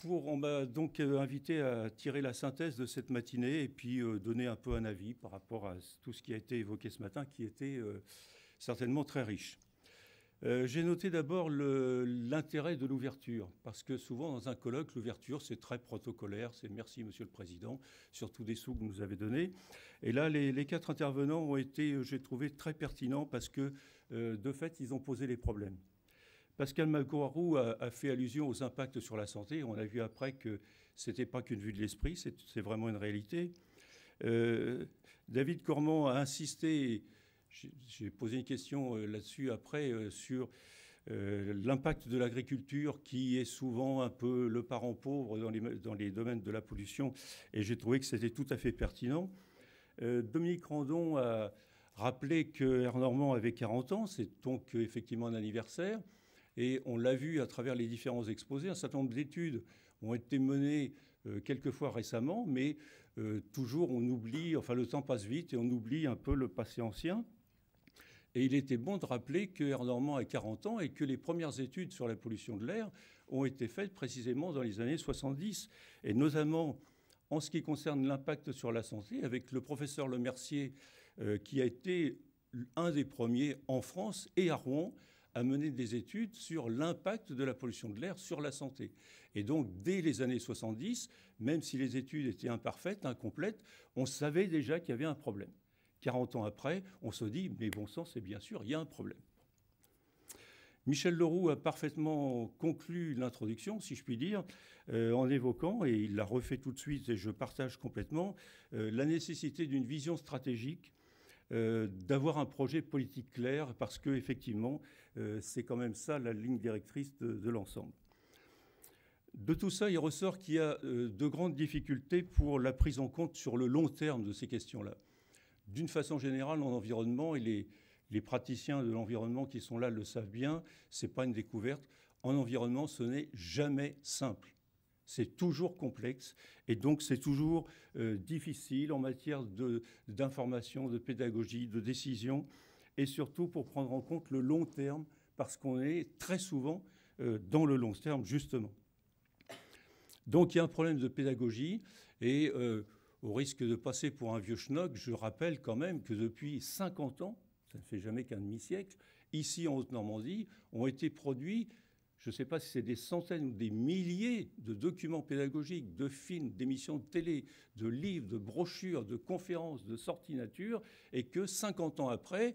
On m'a donc invité à tirer la synthèse de cette matinée et puis donner un peu un avis par rapport à tout ce qui a été évoqué ce matin, qui était certainement très riche. J'ai noté d'abord l'intérêt de l'ouverture, parce que souvent dans un colloque, l'ouverture c'est très protocolaire, c'est merci Monsieur le Président, surtout des sous que vous nous avez donnés. Et là, les 4 intervenants ont été, j'ai trouvé, très pertinents parce que de fait, ils ont posé les problèmes. Pascal Magoarou a fait allusion aux impacts sur la santé. On a vu après que ce n'était pas qu'une vue de l'esprit, c'est vraiment une réalité. David Cormand a insisté, j'ai posé une question là-dessus après, sur l'impact de l'agriculture qui est souvent un peu le parent pauvre dans les domaines de la pollution. Et j'ai trouvé que c'était tout à fait pertinent. Dominique Randon a rappelé que Air Normand avait 40 ans, c'est donc effectivement un anniversaire. Et on l'a vu à travers les différents exposés, un certain nombre d'études ont été menées quelquefois récemment, mais toujours on oublie, enfin le temps passe vite et on oublie un peu le passé ancien. Et il était bon de rappeler que Air Normand a 40 ans et que les premières études sur la pollution de l'air ont été faites précisément dans les années 70. Et notamment en ce qui concerne l'impact sur la santé, avec le professeur Lemercier, qui a été un des premiers en France et à Rouen, à mener des études sur l'impact de la pollution de l'air sur la santé. Et donc, dès les années 70, même si les études étaient imparfaites, incomplètes, on savait déjà qu'il y avait un problème. 40 ans après, on se dit, mais bon sang, c'est bien sûr, il y a un problème. Michel Leroux a parfaitement conclu l'introduction, si je puis dire, en évoquant, et il l'a refait tout de suite, et je partage complètement, la nécessité d'une vision stratégique, d'avoir un projet politique clair, parce qu'effectivement, c'est quand même ça la ligne directrice de l'ensemble. De tout ça, il ressort qu'il y a de grandes difficultés pour la prise en compte sur le long terme de ces questions-là. D'une façon générale, en environnement, et les praticiens de l'environnement qui sont là le savent bien, ce n'est pas une découverte. En environnement, ce n'est jamais simple. C'est toujours complexe et donc c'est toujours difficile en matière d'information, de pédagogie, de décision et surtout pour prendre en compte le long terme parce qu'on est très souvent dans le long terme justement. Donc il y a un problème de pédagogie et au risque de passer pour un vieux schnock, je rappelle quand même que depuis 50 ans, ça ne fait jamais qu'un demi-siècle, ici en Haute-Normandie ont été produits, je ne sais pas si c'est des centaines ou des milliers de documents pédagogiques, de films, d'émissions de télé, de livres, de brochures, de conférences, de sorties nature, et que 50 ans après,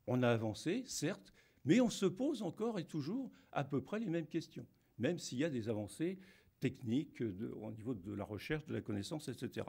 on a avancé, certes, mais on se pose encore et toujours à peu près les mêmes questions, même s'il y a des avancées techniques au niveau de la recherche, de la connaissance, etc.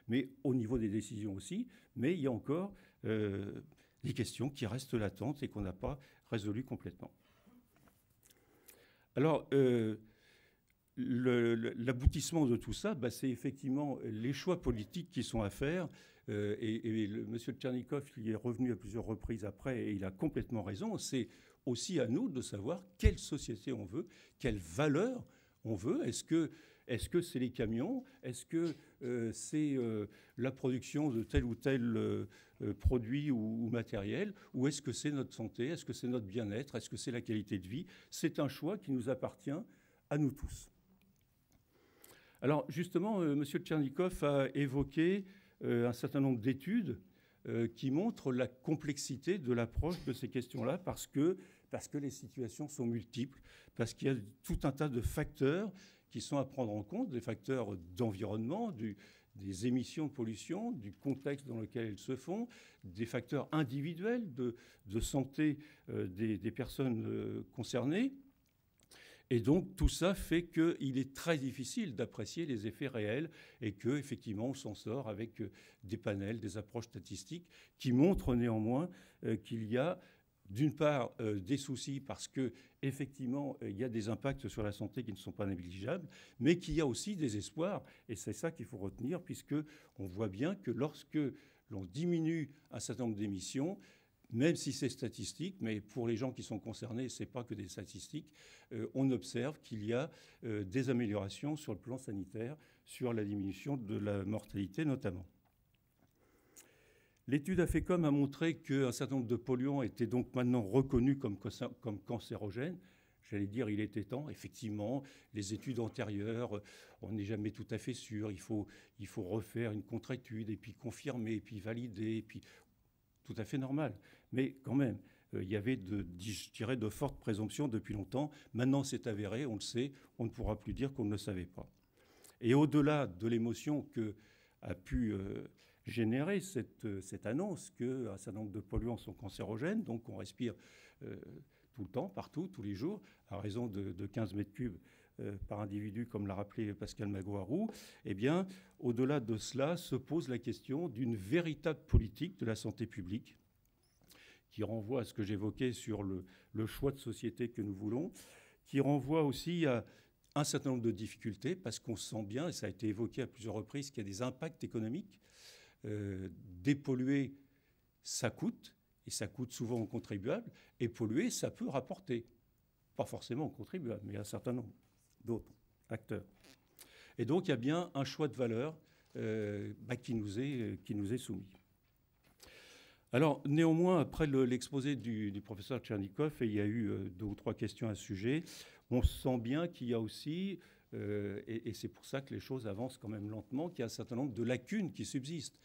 Mais au niveau des décisions aussi, mais il y a encore des questions qui restent latentes et qu'on n'a pas résolues complètement. Alors, l'aboutissement de tout ça, c'est effectivement les choix politiques qui sont à faire. M. Tchernikov y est revenu à plusieurs reprises après et il a complètement raison. C'est aussi à nous de savoir quelle société on veut, quelles valeurs on veut. Est-ce que c'est les camions? Est-ce que c'est la production de tel ou tel produit ou matériel? Ou est-ce que c'est notre santé? Est-ce que c'est notre bien-être? Est-ce que c'est la qualité de vie? C'est un choix qui nous appartient à nous tous. Alors justement, M. Tchernikov a évoqué un certain nombre d'études qui montrent la complexité de l'approche de ces questions-là parce que les situations sont multiples, parce qu'il y a tout un tas de facteurs qui sont à prendre en compte, des facteurs d'environnement, des émissions de pollution, du contexte dans lequel elles se font, des facteurs individuels de santé des personnes concernées. Et donc tout ça fait qu'il est très difficile d'apprécier les effets réels et qu'effectivement on s'en sort avec des panels, des approches statistiques qui montrent néanmoins qu'il y a d'une part des soucis parce qu'effectivement il y a des impacts sur la santé qui ne sont pas négligeables, mais qu'il y a aussi des espoirs. Et c'est ça qu'il faut retenir puisqu'on voit bien que lorsque l'on diminue un certain nombre d'émissions, même si c'est statistique, mais pour les gens qui sont concernés, ce n'est pas que des statistiques, on observe qu'il y a des améliorations sur le plan sanitaire, sur la diminution de la mortalité notamment. L'étude AFECOM a montré qu'un certain nombre de polluants étaient donc maintenant reconnus comme cancérogènes. j'allais dire, il était temps. Effectivement, les études antérieures, on n'est jamais tout à fait sûr. Il faut refaire une contre-étude, et puis confirmer, et puis valider, et puis tout à fait normal. Mais quand même, il y avait, je dirais, de fortes présomptions depuis longtemps. Maintenant, c'est avéré, on le sait, on ne pourra plus dire qu'on ne le savait pas. Et au-delà de l'émotion que a pu générer cette annonce qu'un certain nombre de polluants sont cancérogènes, donc on respire tout le temps, partout, tous les jours, à raison de 15 mètres cubes par individu, comme l'a rappelé Pascal Magot-Harou, eh bien, au-delà de cela, se pose la question d'une véritable politique de la santé publique, qui renvoie à ce que j'évoquais sur le choix de société que nous voulons, qui renvoie aussi à un certain nombre de difficultés, parce qu'on sent bien, et ça a été évoqué à plusieurs reprises, qu'il y a des impacts économiques. Dépolluer, ça coûte, et ça coûte souvent aux contribuables, et polluer, ça peut rapporter. Pas forcément aux contribuables, mais à un certain nombre d'autres acteurs. Et donc, il y a bien un choix de valeur qui nous est soumis. Alors, néanmoins, après l'exposé du professeur Tchernikov, et il y a eu 2 ou 3 questions à ce sujet, on sent bien qu'il y a aussi, et c'est pour ça que les choses avancent quand même lentement, qu'il y a un certain nombre de lacunes qui subsistent.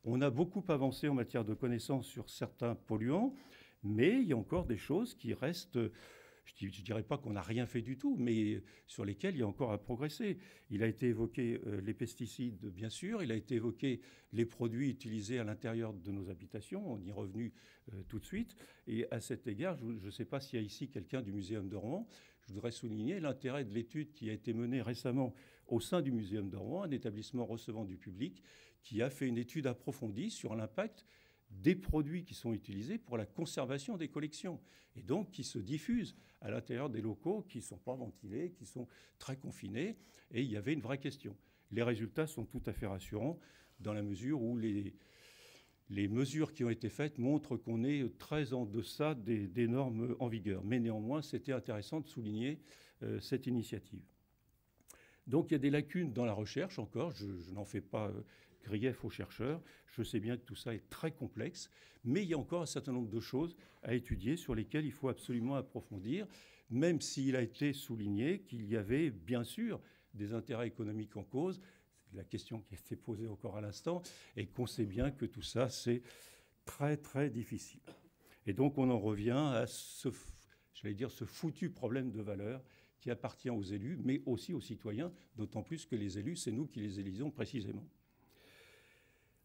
On a beaucoup avancé en matière de connaissances sur certains polluants, mais il y a encore des choses qui restent, je ne dirais pas qu'on n'a rien fait du tout, mais sur lesquelles il y a encore à progresser. Il a été évoqué les pesticides, bien sûr, il a été évoqué les produits utilisés à l'intérieur de nos habitations, on y est revenu tout de suite. Et à cet égard, je ne sais pas s'il y a ici quelqu'un du Muséum de Rouen, je voudrais souligner l'intérêt de l'étude qui a été menée récemment au sein du Muséum de Rouen, un établissement recevant du public, qui a fait une étude approfondie sur l'impact des produits qui sont utilisés pour la conservation des collections, et donc qui se diffusent à l'intérieur des locaux qui ne sont pas ventilés, qui sont très confinés, et il y avait une vraie question. Les résultats sont tout à fait rassurants dans la mesure où les mesures qui ont été faites montrent qu'on est très en deçà des normes en vigueur. Mais néanmoins, c'était intéressant de souligner cette initiative. Donc il y a des lacunes dans la recherche encore, je n'en fais pas grief aux chercheurs, je sais bien que tout ça est très complexe, mais il y a encore un certain nombre de choses à étudier sur lesquelles il faut absolument approfondir, même s'il a été souligné qu'il y avait bien sûr des intérêts économiques en cause, c'est la question qui a été posée encore à l'instant, et qu'on sait bien que tout ça c'est très très difficile. Et donc on en revient à ce foutu problème de valeur qui appartient aux élus, mais aussi aux citoyens, d'autant plus que les élus, c'est nous qui les élisons précisément.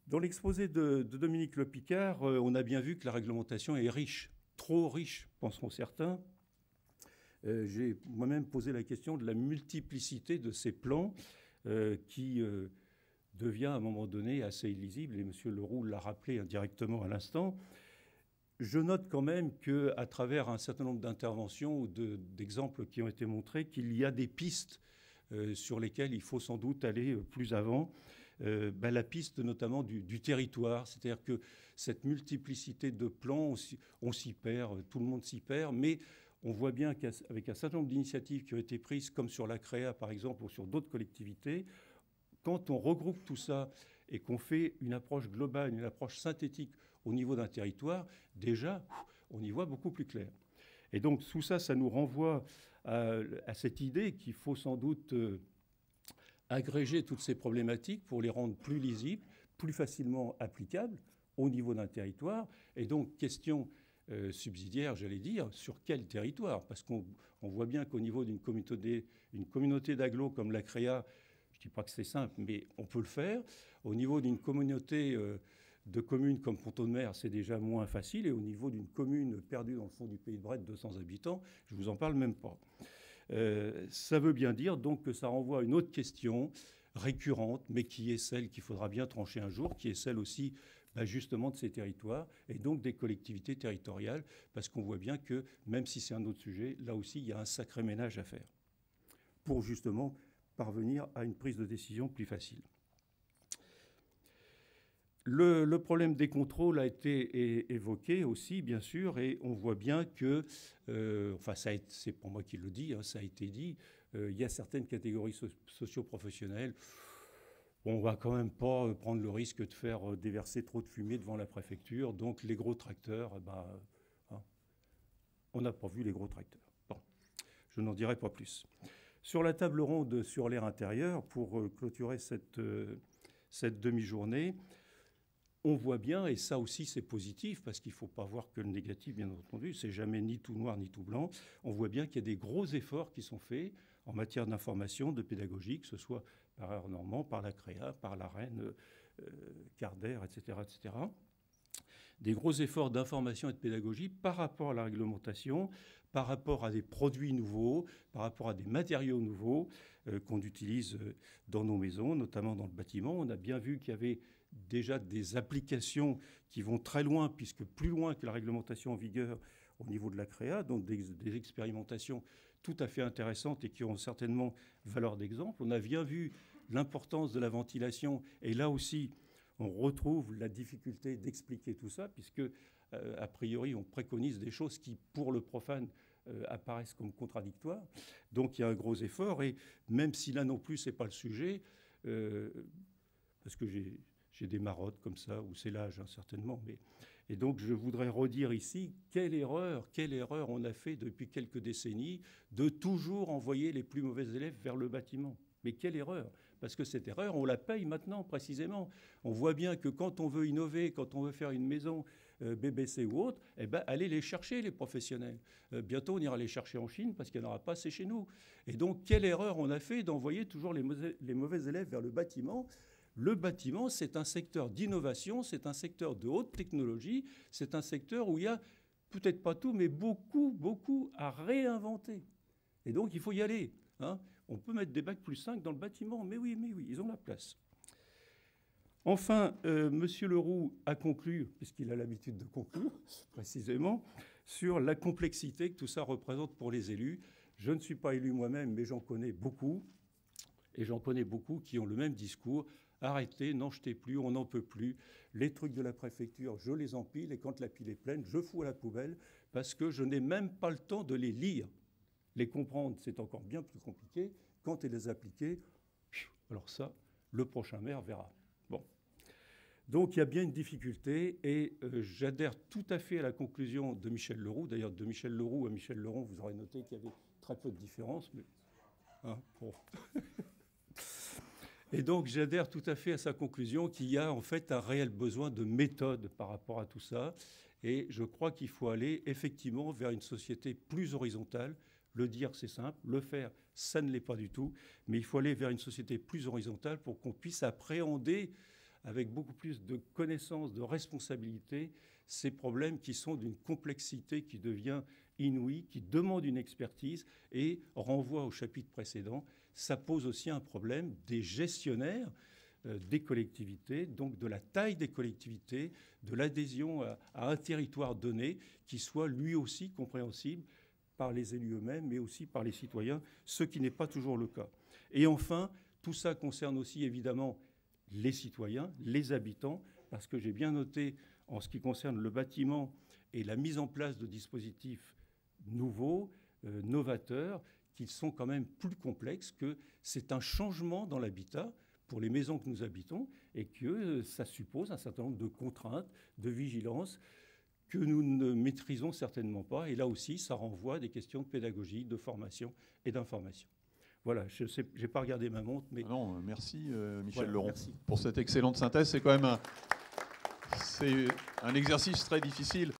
Dans l'exposé de Dominique Le Picard, on a bien vu que la réglementation est riche, trop riche, penseront certains. J'ai moi-même posé la question de la multiplicité de ces plans qui devient à un moment donné assez illisible, et M. Leroux l'a rappelé indirectement à l'instant. Je note quand même qu'à travers un certain nombre d'interventions ou d'exemples qui ont été montrés, qu'il y a des pistes sur lesquelles il faut sans doute aller plus avant. La piste notamment du territoire, c'est-à-dire que cette multiplicité de plans, on s'y perd, tout le monde s'y perd, mais on voit bien qu'avec un certain nombre d'initiatives qui ont été prises, comme sur la CREA par exemple, ou sur d'autres collectivités, quand on regroupe tout ça et qu'on fait une approche globale, une approche synthétique au niveau d'un territoire, déjà, on y voit beaucoup plus clair. Et donc, tout ça, ça nous renvoie à cette idée qu'il faut sans doute agréger toutes ces problématiques pour les rendre plus lisibles, plus facilement applicables au niveau d'un territoire. Et donc, question subsidiaire, j'allais dire, sur quel territoire? Parce qu'on voit bien qu'au niveau d'une communauté d'agglos comme la CREA, je ne dis pas que c'est simple, mais on peut le faire. Au niveau d'une communauté de communes comme Pont-de-Mer, c'est déjà moins facile. Et au niveau d'une commune perdue dans le fond du Pays de Brette, 200 habitants, je ne vous en parle même pas. Ça veut bien dire donc que ça renvoie à une autre question récurrente, mais qui est celle qu'il faudra bien trancher un jour, qui est celle aussi justement de ces territoires et donc des collectivités territoriales, parce qu'on voit bien que, même si c'est un autre sujet, là aussi, il y a un sacré ménage à faire pour justement parvenir à une prise de décision plus facile. Le problème des contrôles a été évoqué aussi, bien sûr, et on voit bien que, c'est pour moi qui le dis, ça a été dit, il y a certaines catégories socio-professionnelles. On ne va quand même pas prendre le risque de faire déverser trop de fumée devant la préfecture, donc les gros tracteurs, on n'a pas vu les gros tracteurs. Bon. Je n'en dirai pas plus. Sur la table ronde sur l'air intérieur, pour clôturer cette demi-journée, on voit bien, et ça aussi c'est positif, parce qu'il ne faut pas voir que le négatif, bien entendu, c'est jamais ni tout noir ni tout blanc, on voit bien qu'il y a des gros efforts qui sont faits en matière d'information, de pédagogie, que ce soit par Air Normand, par la CREA, par la Reine, Cardair, etc., etc. Des gros efforts d'information et de pédagogie par rapport à la réglementation, par rapport à des produits nouveaux, par rapport à des matériaux nouveaux qu'on utilise dans nos maisons, notamment dans le bâtiment. On a bien vu qu'il y avait déjà des applications qui vont très loin, puisque plus loin que la réglementation en vigueur au niveau de la CREA, donc des expérimentations tout à fait intéressantes et qui ont certainement valeur d'exemple. On a bien vu l'importance de la ventilation, et là aussi, on retrouve la difficulté d'expliquer tout ça, puisque, a priori, on préconise des choses qui, pour le profane, apparaissent comme contradictoires. Donc, il y a un gros effort, et même si là non plus, ce n'est pas le sujet, parce que j'ai des marottes comme ça, ou c'est l'âge, hein, certainement. Et donc, je voudrais redire ici quelle erreur on a fait depuis quelques décennies de toujours envoyer les plus mauvais élèves vers le bâtiment. Mais quelle erreur! Parce que cette erreur, on la paye maintenant, précisément. On voit bien que quand on veut innover, quand on veut faire une maison BBC ou autre, eh ben, allez les chercher, les professionnels. Bientôt, on ira les chercher en Chine parce qu'il n'y en aura pas assez chez nous. Et donc, quelle erreur on a fait d'envoyer toujours les mauvais élèves vers le bâtiment. Le bâtiment, c'est un secteur d'innovation, c'est un secteur de haute technologie, c'est un secteur où il y a, peut-être pas tout, mais beaucoup, beaucoup à réinventer. Et donc, il faut y aller, hein. On peut mettre des bacs +5 dans le bâtiment, mais oui, ils ont la place. Enfin, M. Leroux a conclu, puisqu'il a l'habitude de conclure, précisément, sur la complexité que tout ça représente pour les élus. Je ne suis pas élu moi-même, mais j'en connais beaucoup, et j'en connais beaucoup qui ont le même discours. Arrêtez, n'en jetez plus, on n'en peut plus. Les trucs de la préfecture, je les empile, et quand la pile est pleine, je fous à la poubelle, parce que je n'ai même pas le temps de les lire. Les comprendre, c'est encore bien plus compliqué. Quand et les appliquer, alors ça, le prochain maire verra. Bon. Donc, il y a bien une difficulté et j'adhère tout à fait à la conclusion de Michel Leroux. D'ailleurs, de Michel Leroux à Michel Leron, vous aurez noté qu'il y avait très peu de différence. Mais, hein, bon. Et donc, j'adhère tout à fait à sa conclusion qu'il y a en fait un réel besoin de méthode par rapport à tout ça. Et je crois qu'il faut aller effectivement vers une société plus horizontale. Le dire, c'est simple. Le faire, ça ne l'est pas du tout. Mais il faut aller vers une société plus horizontale pour qu'on puisse appréhender avec beaucoup plus de connaissances, de responsabilité, ces problèmes qui sont d'une complexité qui devient inouïe, qui demande une expertise et renvoie au chapitre précédent. Ça pose aussi un problème des gestionnaires des collectivités, donc de la taille des collectivités, de l'adhésion à un territoire donné qui soit lui aussi compréhensible par les élus eux-mêmes, mais aussi par les citoyens, ce qui n'est pas toujours le cas. Et enfin, tout ça concerne aussi évidemment les citoyens, les habitants, parce que j'ai bien noté, en ce qui concerne le bâtiment et la mise en place de dispositifs nouveaux, novateurs, qu'ils sont quand même plus complexes, que c'est un changement dans l'habitat pour les maisons que nous habitons, et que ça suppose un certain nombre de contraintes, de vigilance, que nous ne maîtrisons certainement pas. Et là aussi, ça renvoie à des questions de pédagogie, de formation et d'information. Voilà, je n'ai pas regardé ma montre, mais... Non, merci Michel voilà, Leron merci. pour cette excellente synthèse. C'est quand même un exercice très difficile.